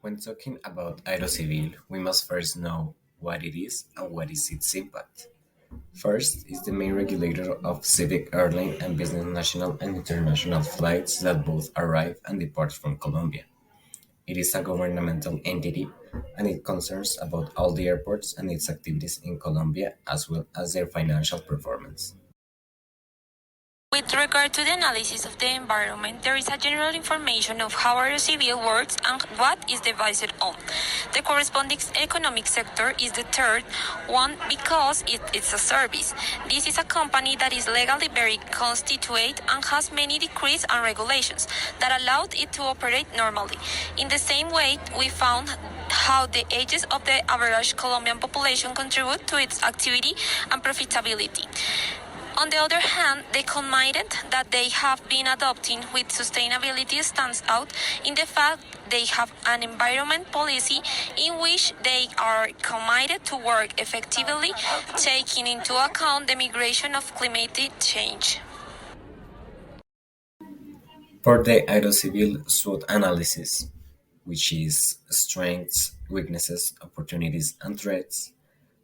When talking about Aerocivil, we must first know what it is and what is its impact. First is the main regulator of civic airline and business national and international flights that both arrive and depart from Colombia. It is a governmental entity and it concerns about all the airports and its activities in Colombia as well as their financial performance. With regard to the analysis of the environment, there is a general information of how Aerocivil works and what is based on. The corresponding economic sector is the third one because it is a service. This is a company that is legally very constituted and has many decrees and regulations that allowed it to operate normally. In the same way, we found how the ages of the average Colombian population contribute to its activity and profitability. On the other hand, the commitment that they have been adopting with sustainability stands out in the fact they have an environment policy in which they are committed to work effectively, taking into account the migration of climate change. For the Aerocivil SWOT analysis, which is strengths, weaknesses, opportunities, and threats,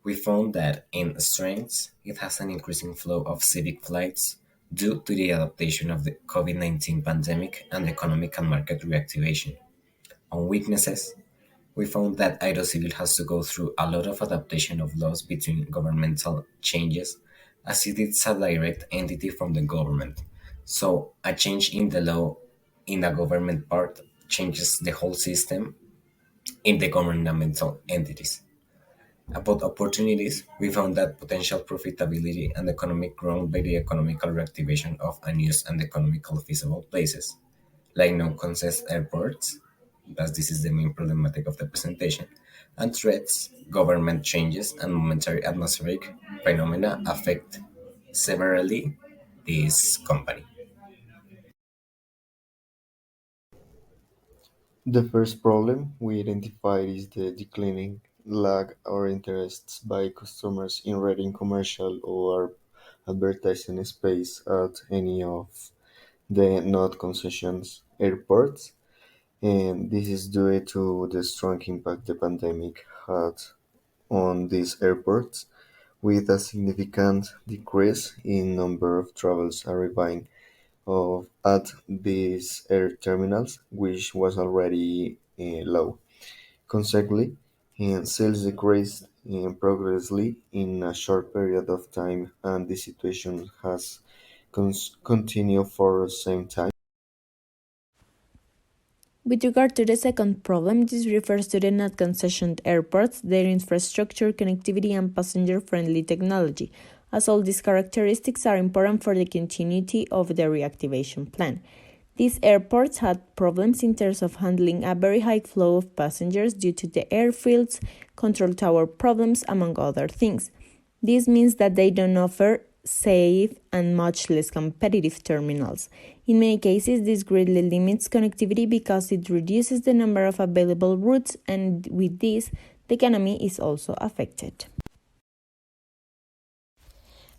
we found that in strengths, it has an increasing flow of civic flights due to the adaptation of the COVID-19 pandemic and economic and market reactivation. On weaknesses, we found that Aerocivil has to go through a lot of adaptation of laws between governmental changes as it is a direct entity from the government. So a change in the law in a government part changes the whole system in the governmental entities. About opportunities, we found that potential profitability and economic growth by the economical reactivation of unused and economical feasible places, like non-concessed airports, as this is the main problematic of the presentation, and threats, government changes, and momentary atmospheric phenomena affect severally this company. The first problem we identified is the declining lag or interests by customers in renting commercial or advertising space at any of the not concessions airports, and this is due to the strong impact the pandemic had on these airports, with a significant decrease in number of travels arriving at these air terminals, which was already low. Consequently, sales decreased progressively in a short period of time, and the situation has continued for the same time. With regard to the second problem, this refers to the not concessioned airports, their infrastructure, connectivity, and passenger friendly technology, as all these characteristics are important for the continuity of the reactivation plan. These airports had problems in terms of handling a very high flow of passengers due to the airfields, control tower problems, among other things. This means that they don't offer safe and much less competitive terminals. In many cases, this greatly limits connectivity because it reduces the number of available routes, and with this, the economy is also affected.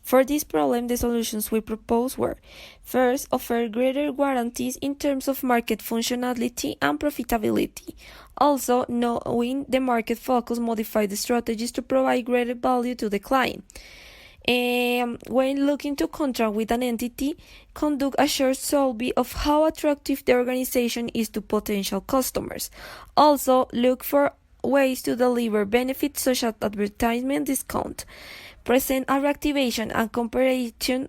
For this problem, the solutions we proposed were: first, offer greater guarantees in terms of market functionality and profitability. Also, knowing the market focus, modify the strategies to provide greater value to the client. When looking to contract with an entity, conduct a short survey of how attractive the organization is to potential customers. Also, look for ways to deliver benefits such as advertisement discount. Present a reactivation and comparison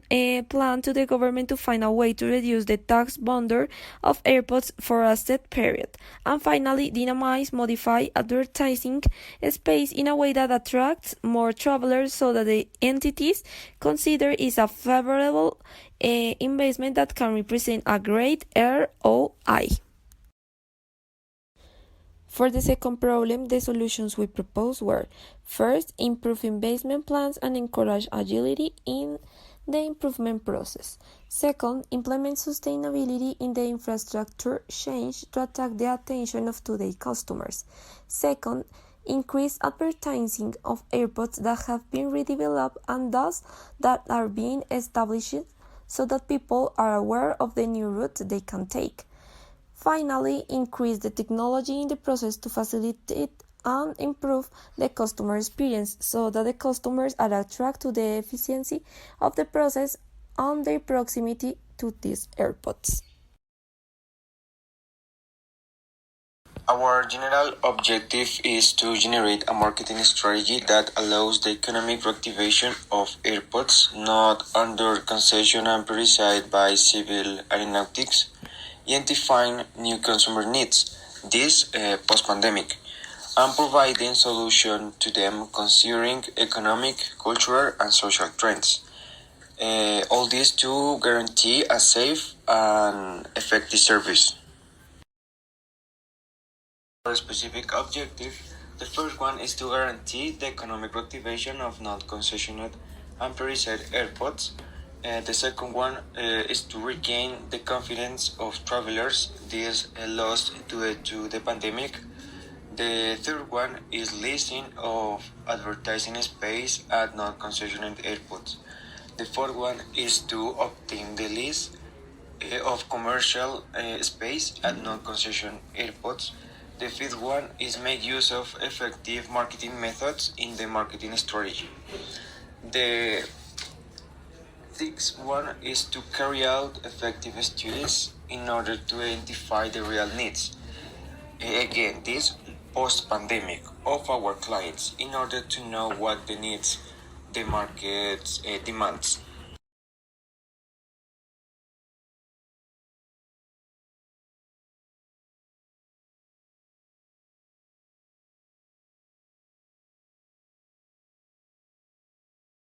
plan to the government to find a way to reduce the tax bundle of airports for a set period. And finally, dynamize, modify advertising space in a way that attracts more travelers so that the entities consider is a favorable investment that can represent a great ROI. For the second problem, the solutions we proposed were: first, improve investment plans and encourage agility in the improvement process. Second, implement sustainability in the infrastructure change to attract the attention of today's customers. Second, increase advertising of airports that have been redeveloped and thus that are being established so that people are aware of the new routes they can take. finally, increase the technology in the process to facilitate and improve the customer experience so that the customers are attracted to the efficiency of the process and their proximity to these airports. Our general objective is to generate a marketing strategy that allows the economic reactivation of airports not under concession and presided by civil aeronautics, identifying new consumer needs, this post-pandemic, and providing solution to them considering economic, cultural, and social trends. All this to guarantee a safe and effective service. For a specific objective, the first one is to guarantee the economic reactivation of non-concessioned and preset airports. The second one is to regain the confidence of travelers, this lost due to the pandemic. The third one is leasing of advertising space at non-concessioned airports. The fourth one is to obtain the lease of commercial space at non-concession airports. The fifth one is make use of effective marketing methods in the marketing strategy. The sixth one is to carry out effective studies in order to identify the real needs. Again, this post-pandemic of our clients in order to know what the needs the market demands.